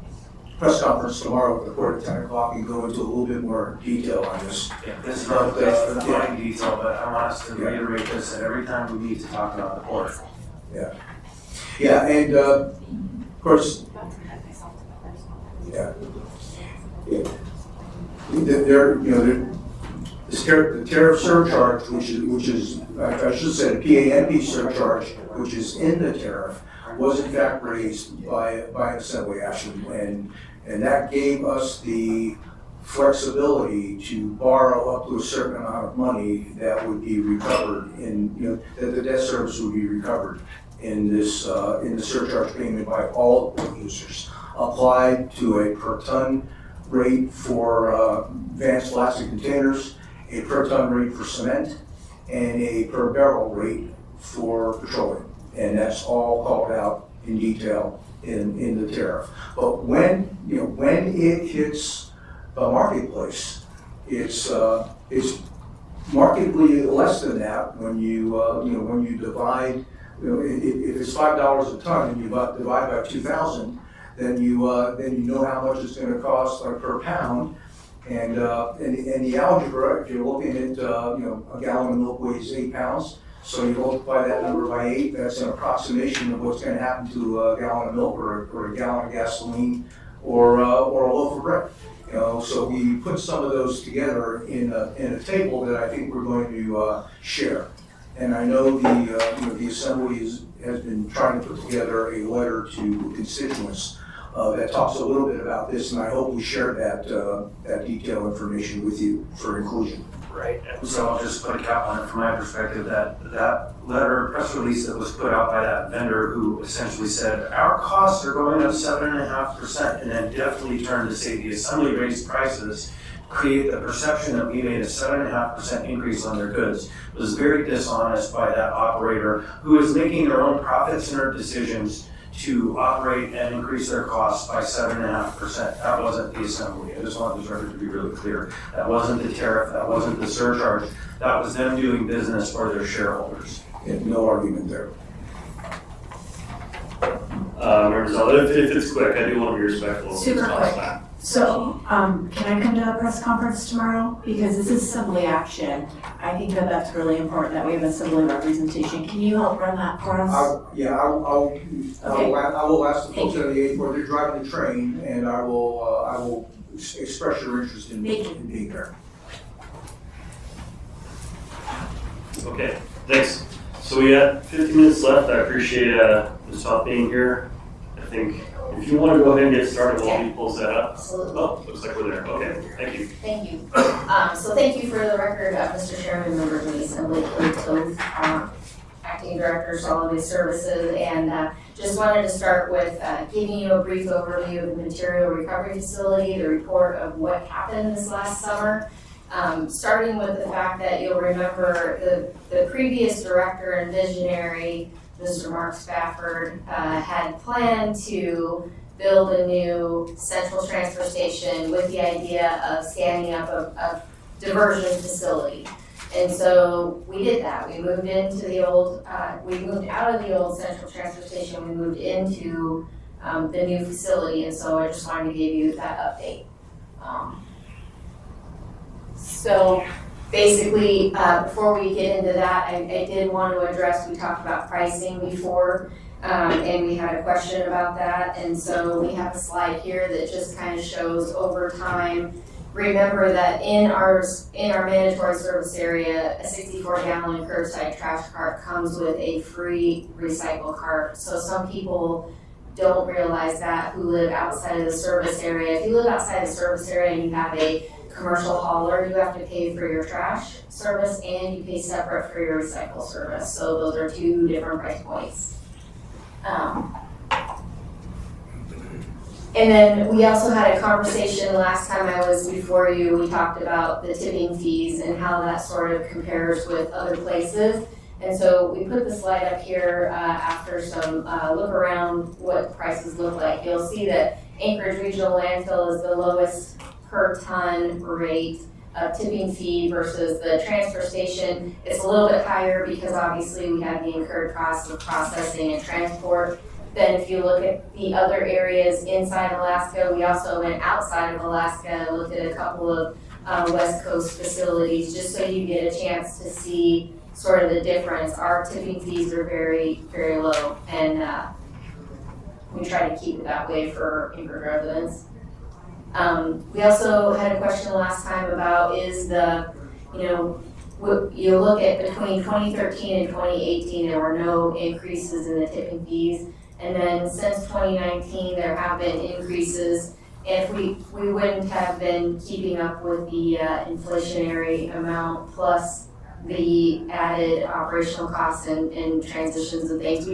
press conference tomorrow at the court at 10 o'clock and go into a little bit more detail on this. Yeah, this is not a place for the fine detail, but I want us to reiterate this that every time we need to talk about the port. Yeah, and of course, Yeah. There, you know, the tariff surcharge, which is, I should say, the PAMP surcharge, which is in the tariff, was in fact raised by an assembly action, and that gave us the flexibility to borrow up to a certain amount of money that would be recovered in, you know, that the debt service would be recovered in this, in the surcharge payment by all the users, applied to a per ton rate for advanced plastic containers, a per ton rate for cement, and a per barrel rate for petroleum. And that's all called out in detail in the tariff. But when, you know, when it hits the marketplace, it's markedly less than that when you, you know, when you divide, you know, if it's $5 a ton and you divide by 2,000, then you know how much it's going to cost per pound. And the algebra, if you're looking at, you know, a gallon of milk weighs 8 pounds, so you multiply that number by 8, that's an approximation of what's going to happen to a gallon of milk or a gallon of gasoline or a loaf of bread. You know, so we put some of those together in a table that I think we're going to share. And I know the Assembly has been trying to put together a letter to constituents that talks a little bit about this, and I hope we share that detailed information with you for inclusion. Right, and so I'll just put a cap on it from my perspective, that letter, press release that was put out by that vendor who essentially said, our costs are going up 7.5%, and then definitely turned to say the Assembly raised prices, create the perception that we made a 7.5% increase on their goods, was very dishonest by that operator who is making their own profit centered decisions to operate and increase their costs by 7.5%. That wasn't the Assembly. I just want this record to be really clear. That wasn't the tariff, that wasn't the surcharge. That was them doing business for their shareholders. Yeah, no argument there. Members, if it's quick, I do want to be respectful. Super quick. So, can I come to a press conference tomorrow? Because this is Assembly action. I think that that's really important that we have Assembly representation. Can you help run that for us? I will ask the folks at the airport, they're driving the train, and I will express your interest in being there. Okay, thanks. So we got 15 minutes left. I appreciate Ms. Toth being here. I think if you want to go ahead and get started while he pulls that up. Absolutely. Oh, looks like we're there. Okay, thank you. Thank you. So thank you for the record, Mr. Chairman, members of the Assembly, Toth, Acting Director, Solid Waste Services, and just wanted to start with giving you a brief overview of the Material Recovery Facility, the report of what happened this last summer. Starting with the fact that you'll remember the previous director and visionary, Mr. Mark Spafford, had planned to build a new central transfer station with the idea of standing up a diversion facility. And so we did that. We moved into the old, we moved out of the old central transfer station, we moved into the new facility, and so I just wanted to give you that update. So basically, before we get into that, I did want to address, we talked about pricing before, and we had a question about that, and so we have a slide here that just kind of shows over time. Remember that in our mandatory service area, a 64-gallon curbside trash cart comes with a free recycle cart. So some people don't realize that who live outside of the service area. If you live outside the service area and you have a commercial hauler, you have to pay for your trash service and you pay separate for your recycle service. So those are two different price points. And then we also had a conversation last time I was before you. We talked about the tipping fees and how that sort of compares with other places. And so we put the slide up here after some look around what prices look like. You'll see that Anchorage Regional Landfill is the lowest per ton rate of tipping fee versus the transfer station. It's a little bit higher because obviously we have the incurred costs of processing and transport. Then if you look at the other areas inside Alaska, we also went outside of Alaska, looked at a couple of West Coast facilities, just so you get a chance to see sort of the difference. Our tipping fees are very, very low, and we try to keep it that way for Anchorage residents. We also had a question last time about is you look at between 2013 and 2018, there were no increases in the tipping fees. And then since 2019, there have been increases. If we wouldn't have been keeping up with the inflationary amount plus the added operational costs and transitions and things.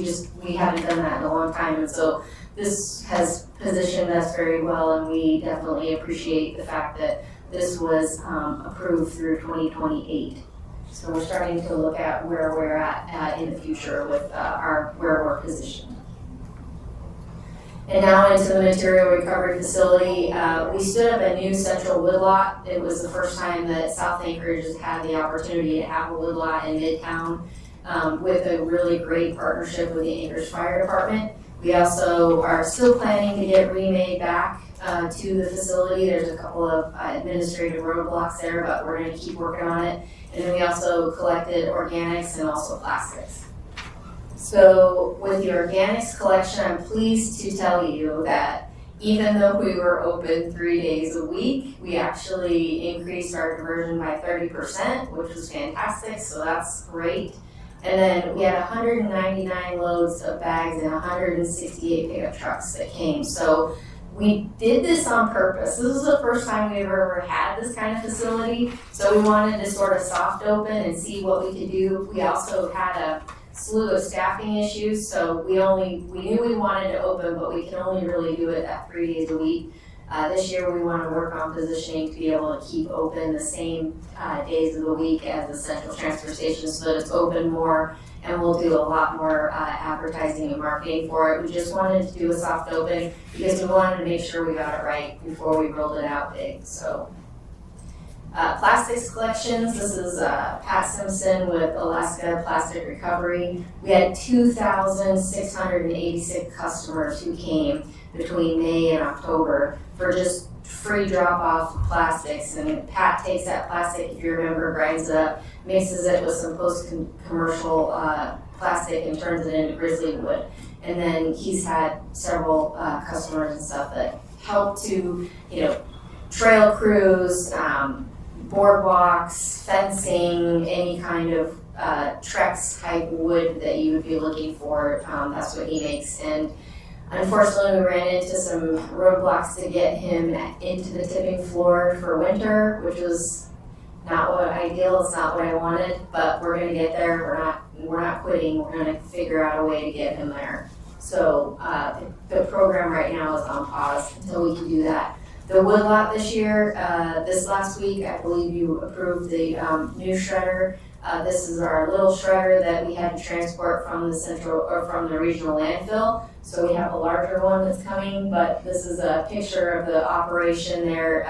We haven't done that in a long time. And so this has positioned us very well, and we definitely appreciate the fact that this was approved through 2028. So we're starting to look at where we're at in the future with where we're positioned. And now into the material recovery facility. We stood up a new central woodlot. It was the first time that South Anchorage has had the opportunity to have a woodlot in Midtown with a really great partnership with the Anchorage Fire Department. We also are still planning to get remade back to the facility. There's a couple of administrative roadblocks there, but we're going to keep working on it. And then we also collected organics and also plastics. So with the organics collection, I'm pleased to tell you that even though we were open 3 days a week, we actually increased our conversion by 30%, which was fantastic, so that's great. And then we had 199 loads of bags and 168 pickup trucks that came. So we did this on purpose. This was the first time we ever had this kind of facility. So we wanted to sort of soft open and see what we could do. We also had a slew of staffing issues, so we knew we wanted to open, but we can only really do it at 3 days a week. This year we want to work on positioning to be able to keep open the same days of the week as the central transfer station so that it's open more, and we'll do a lot more advertising and marketing for it. We just wanted to do a soft open because we wanted to make sure we got it right before we rolled it out big. So plastics collections, this is Pat Simpson with Alaska Plastic Recovery. We had 2,686 customers who came between May and October for just free drop-off plastics. And Pat takes that plastic, if you remember, grinds it up, mixes it with some post-commercial plastic and turns it into grizzly wood. And then he's had several customers and stuff that help to, trail crews, boardwalks, fencing, any kind of Trex type wood that you would be looking for. That's what he makes. And unfortunately, we ran into some roadblocks to get him into the tipping floor for winter, which was not what ideal. It's not what I wanted, but we're going to get there. We're not quitting. We're going to figure out a way to get him there. So the program right now is on pause until we can do that. The woodlot this year, this last week, I believe you approved the new shredder. This is our little shredder that we had to transport from the regional landfill. So we have a larger one that's coming, but this is a picture of the operation there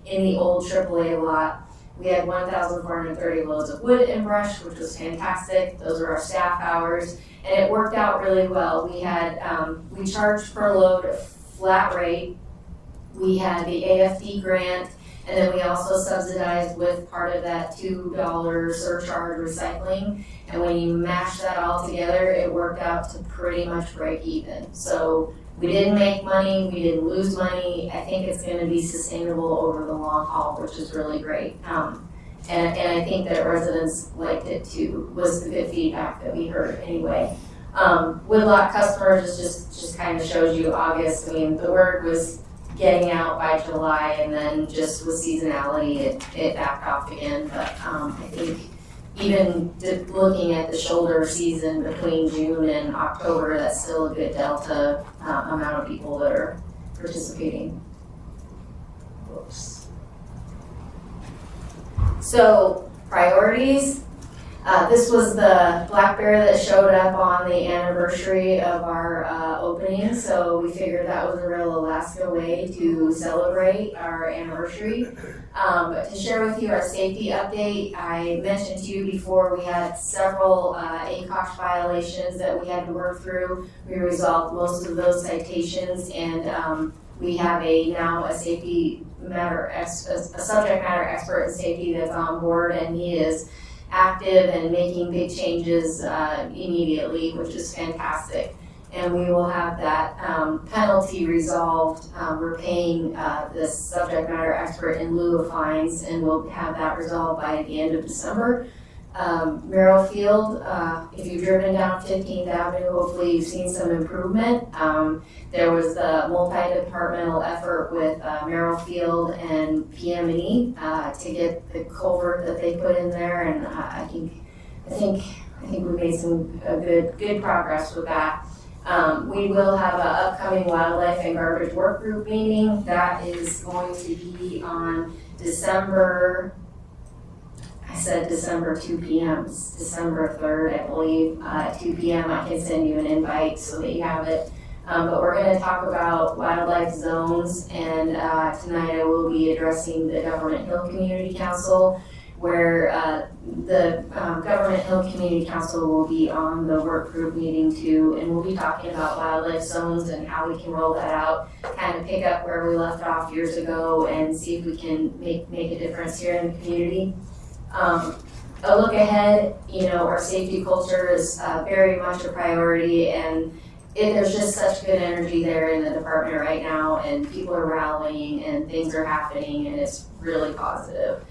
in the old AAA lot. We had 1,430 loads of wood and brush, which was fantastic. Those are our staff hours, and it worked out really well. We had we charged per load a flat rate. We had the AFD grant, and then we also subsidized with part of that $2 surcharge recycling. And when you mash that all together, it worked out to pretty much break even. So we didn't make money, we didn't lose money. I think it's going to be sustainable over the long haul, which is really great. And I think that residents liked it too, was the good feedback that we heard anyway. Woodlot customers just kind of shows you August. I mean, the word was getting out by July, and then just with seasonality, it backed off again. But I think even looking at the shoulder season between June and October, that's still a good delta amount of people that are participating. Whoops. So priorities. This was the black bear that showed up on the anniversary of our opening, so we figured that was a real Alaska way to celebrate our anniversary. But to share with you our safety update, I mentioned to you before we had several ACOSH violations that we had to work through. We resolved most of those citations, and we have now a subject matter expert in safety that's on board, and he is active and making big changes immediately, which is fantastic. and we will have that penalty resolved. We're paying this subject matter expert in lieu of fines, and we'll have that resolved by the end of December. Merrill if you've driven down 15th Avenue, hopefully you've seen some improvement. There was the multi-departmental effort with Merrill and PM&E to get the culvert that they put in there, and I think we made some good progress with that. We will have an upcoming wildlife and garbage work group meeting. That is going to be on December 2 p.m. It's December 3rd, I believe, 2 p.m. I can send you an invite so that you have it. But we're going to talk about wildlife zones, and tonight I will be addressing the Government Hill Community Council, where the Government Hill Community Council will be on the work group meeting too, and we'll be talking about wildlife zones and how we can roll that out, kind of pick up where we left off years ago and see if we can make a difference here in the community. A look ahead, our safety culture is very much a priority, and there's just such good energy there in the department right now, and people are rallying and things are happening, and it's really positive.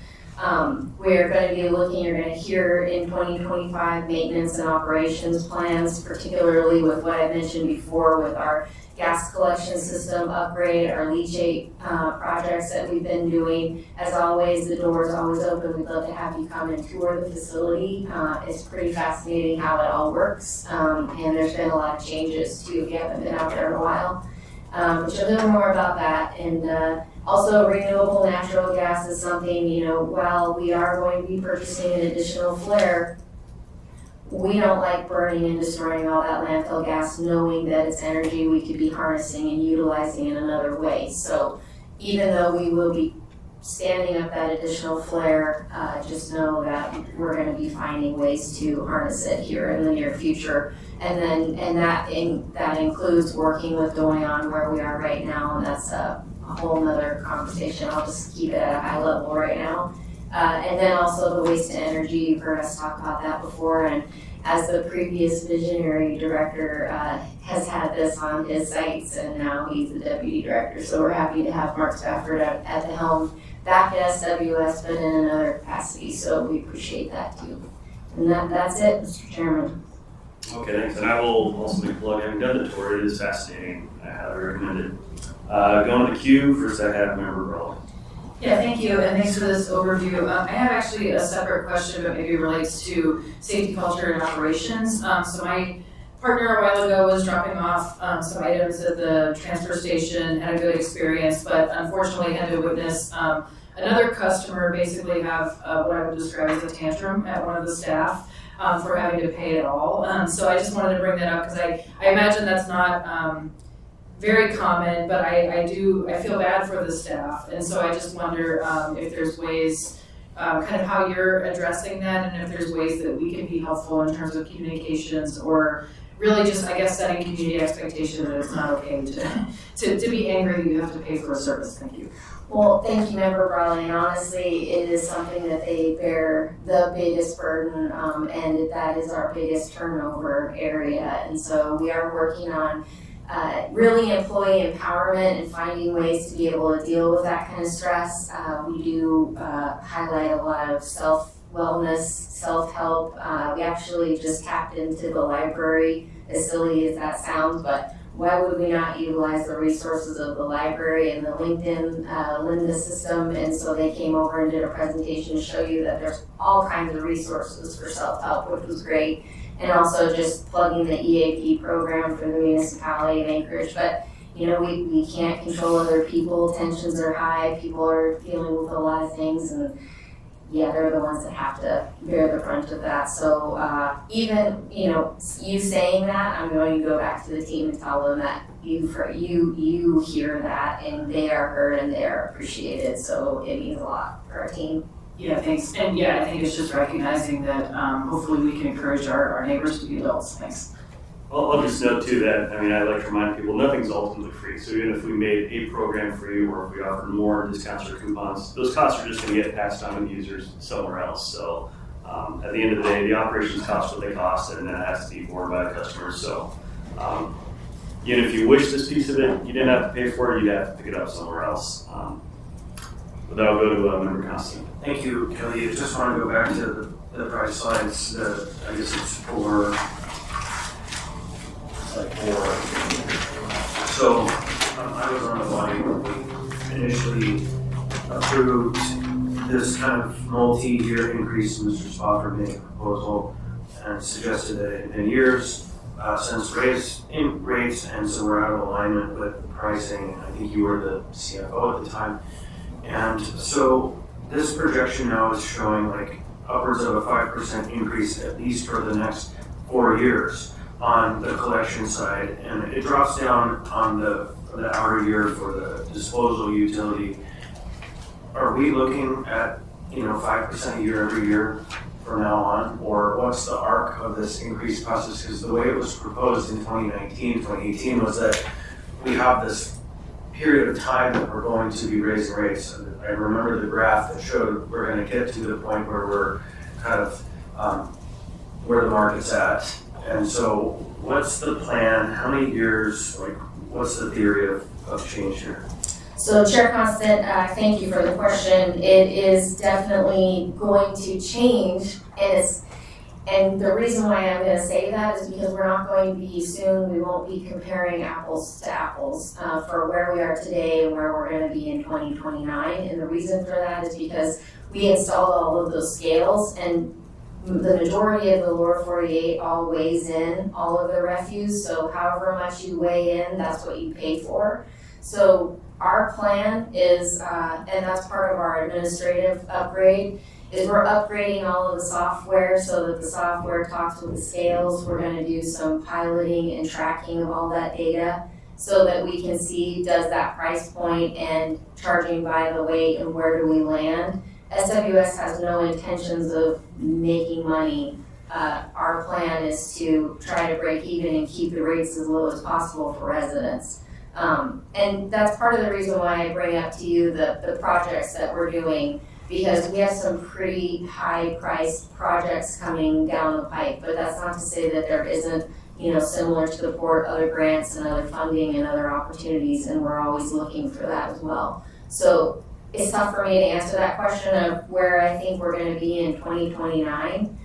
We're going to be looking, you're going to hear in 2025 maintenance and operations plans, particularly with what I mentioned before with our gas collection system upgrade, our leachate projects that we've been doing. As always, the door is always open. We'd love to have you come and tour the facility. It's pretty fascinating how it all works, and there's been a lot of changes too if you haven't been out there in a while. But you'll learn more about that. And also, renewable natural gas is something, while we are going to be purchasing an additional flare, we don't like burning and destroying all that landfill gas, knowing that it's energy we could be harnessing and utilizing in another way. So even though we will be standing up that additional flare, just know that we're going to be finding ways to harness it here in the near future. And that includes working with Doyon where we are right now, and that's a whole nother conversation. I'll just keep it at a high level right now. And then also the waste to energy, you've heard us talk about that before, and as the previous visionary director has had this on his sites, and now he's the deputy director, so we're happy to have Mark Stafford at the helm, back at SWS, but in another capacity, so we appreciate that too. And that's it, Mr. Chairman. Okay, thanks. And I will also be plugging, having done the tour, it is fascinating. I highly recommend it. Going to the queue, first I have Member Burley. Yeah, thank you, and thanks for this overview. I have actually a separate question, but maybe relates to safety culture and operations. So my partner a while ago was dropping off some items at the transfer station, had a good experience, but unfortunately had to witness another customer basically have what I would describe as a tantrum at one of the staff for having to pay it all. So I just wanted to bring that up because I imagine that's not very common, but I feel bad for the staff, and so I just wonder if there's ways, kind of how you're addressing that, and if there's ways that we can be helpful in terms of communications, or really just, I guess, setting community expectation that it's not okay to be angry that you have to pay for a service. Thank you. Well, thank you, Member Brawley, and honestly, it is something that they bear the biggest burden, and that is our biggest turnover area, and so we are working on really employee empowerment and finding ways to be able to deal with that kind of stress. We do highlight a lot of self-wellness, self-help. We actually just tapped into the library, as silly as that sounds, but why would we not utilize the resources of the library and the LinkedIn Lynda system? And so they came over and did a presentation to show you that there's all kinds of resources for self-help, which was great. And also just plugging the EAP program for the municipality of Anchorage. But, we can't control other people. Tensions are high. People are dealing with a lot of things. And, yeah, they're the ones that have to bear the brunt of that. So even, you saying that, I'm going to go back to the team and tell them that you hear that, and they are heard and they are appreciated. So it means a lot for our team. Yeah, thanks. And yeah, I think it's just recognizing that hopefully we can encourage our neighbors to be adults. Thanks. Well, I'll just note too that, I like to remind people, nothing's ultimately free. So even if we made a program for you, or if we offered more discounts or coupons, those costs are just going to get passed on to users somewhere else. So at the end of the day, the operations cost what they cost, and that has to be borne by the customers. So Again, if you wish this piece of it, you didn't have to pay for it, you'd have to pick it up somewhere else. But that'll go to Member Constant. Thank you, Kelly. I just want to go back to the price slides. I guess it's for, so I was on the body when we initially approved this kind of multi-year increase. Mr. Spofford made a proposal and suggested that it had been years since rates, and so we're out of alignment with the pricing. I think you were the CFO at the time. And so this projection now is showing like upwards of a 5% increase at least for the next 4 years on the collection side, and it drops down on the outer year for the disposal utility. Are we looking at 5% a year every year from now on, or what's the arc of this increased process? Because the way it was proposed in 2019, 2018 was that we have this period of time that we're going to be raising rates. I remember the graph that showed we're going to get to the point where we're kind of where the market's at. And so what's the plan? How many years? Like, what's the theory of change here? So Chair Constant, thank you for the question. It is definitely going to change, and the reason why I'm going to say that is because we're not going to be soon, we won't be comparing apples to apples for where we are today and where we're going to be in 2029. And the reason for that is because we installed all of those scales, and the majority of the lower 48 all weighs in all of the refuse. So however much you weigh in, that's what you pay for. So our plan is, and that's part of our administrative upgrade, is we're upgrading all of the software so that the software talks with the scales. We're going to do some piloting and tracking of all that data so that we can see, does that price point and charging by the weight and where do we land. SWS has no intentions of making money. Our plan is to try to break even and keep the rates as low as possible for residents. And that's part of the reason why I bring up to you the projects that we're doing, because we have some pretty high priced projects coming down the pipe, but that's not to say that there isn't, similar to the port, other grants and other funding and other opportunities, and we're always looking for that as well. So it's tough for me to answer that question of where I think we're going to be in 2029,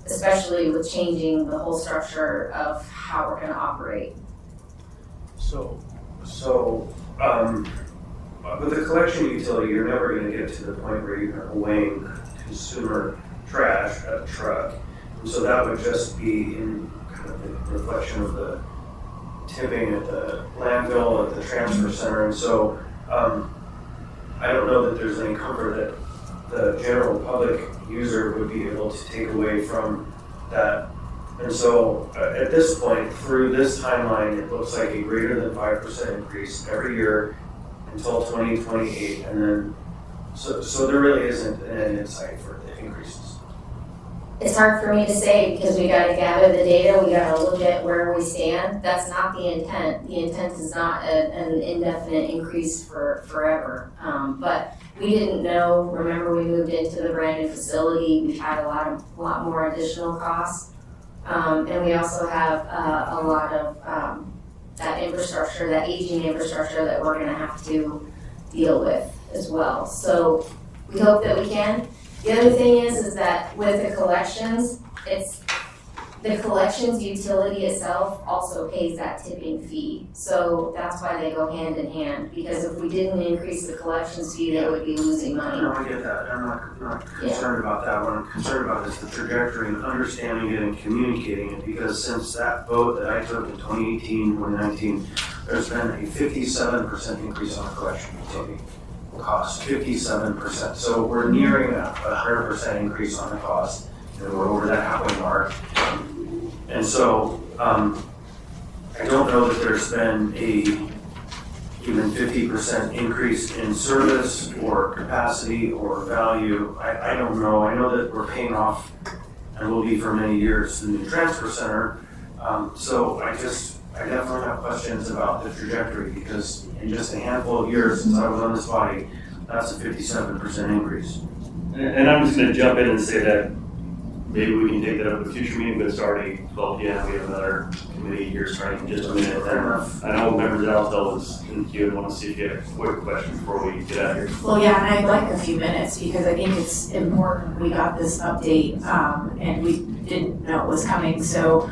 especially with changing the whole structure of how we're going to operate. So with the collection utility, you're never going to get to the point where you're weighing consumer trash at a truck. And so that would just be in kind of the reflection of the tipping at the landfill, at the transfer center. And so I don't know that there's any comfort that the general public user would be able to take away from that. And so at this point, through this timeline, it looks like a greater than 5% increase every year until 2028, and then so there really isn't an end in sight for the increases. It's hard for me to say because we got to gather the data, we got to look at where we stand. That's not the intent. The intent is not an indefinite increase for forever. But we didn't know. Remember, we moved into the brand new facility. We've had a lot more additional costs, and we also have a lot of that infrastructure, that aging infrastructure that we're going to have to deal with as well. So we hope that we can. The other thing is that with the collections, the collections utility itself also pays that tipping fee. So that's why they go hand in hand, because if we didn't increase the collections fee, they would be losing money. No, I get that. I'm not concerned about that. What I'm concerned about is the trajectory and understanding it and communicating it, because since that vote that I took in 2018, 2019, there's been a 57% increase on the collection utility cost, 57%. So we're nearing a 100% increase on the cost. We're over that halfway mark. And so I don't know that there's been a even 50% increase in service or capacity or value. I don't know. I know that we're paying off, and will be for many years, the new transfer center. So I definitely have questions about the trajectory, because in just a handful of years since I was on this body, that's a 57% increase. And I'm just going to jump in and say that maybe we can take that up at a future meeting, but it's already 12 p.m. We have another committee here starting in just a minute. And I know Member Zalatel was in the queue and want to see if you had a quick question before we get out of here. Well, yeah, and I'd like a few minutes because I think it's important we got this update and we didn't know it was coming. So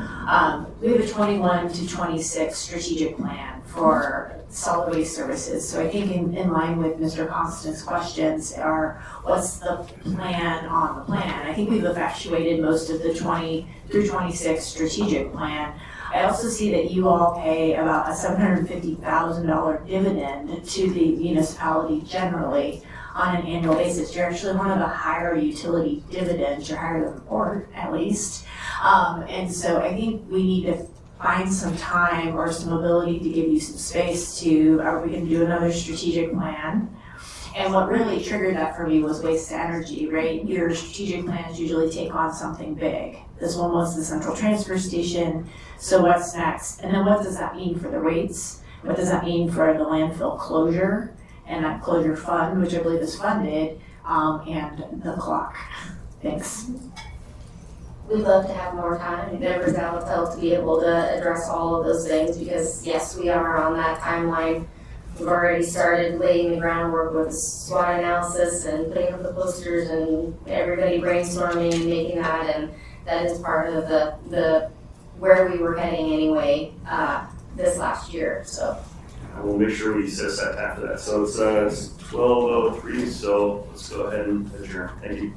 we have a 21 to 26 strategic plan for solid waste services. So I think in line with Mr. Constant's questions are what's the plan on the plan? I think we've effectuated most of the 20 through 26 strategic plan. I also see that you all pay about a $750,000 dividend to the municipality generally on an annual basis. You're actually one of the higher utility dividends, you're higher than the board at least. And so I think we need to find some time or some ability to give you some space to, are we gonna do another strategic plan? And what really triggered that for me was waste to energy, right? Your strategic plans usually take on something big. This one was the central transfer station, so what's next? And then what does that mean for the rates? What does that mean for the landfill closure and that closure fund, which I believe is funded, and the clock? Thanks. We'd love to have more time, Member Zalatel, to be able to address all of those things, because yes, we are on that timeline. We've already started laying the groundwork with SWOT analysis and putting up the posters and everybody brainstorming and making that, and that is part of the where we were heading anyway this last year, so. I will make sure we set aside time for that. So it's 12:03, so let's go ahead and adjourn. Thank you.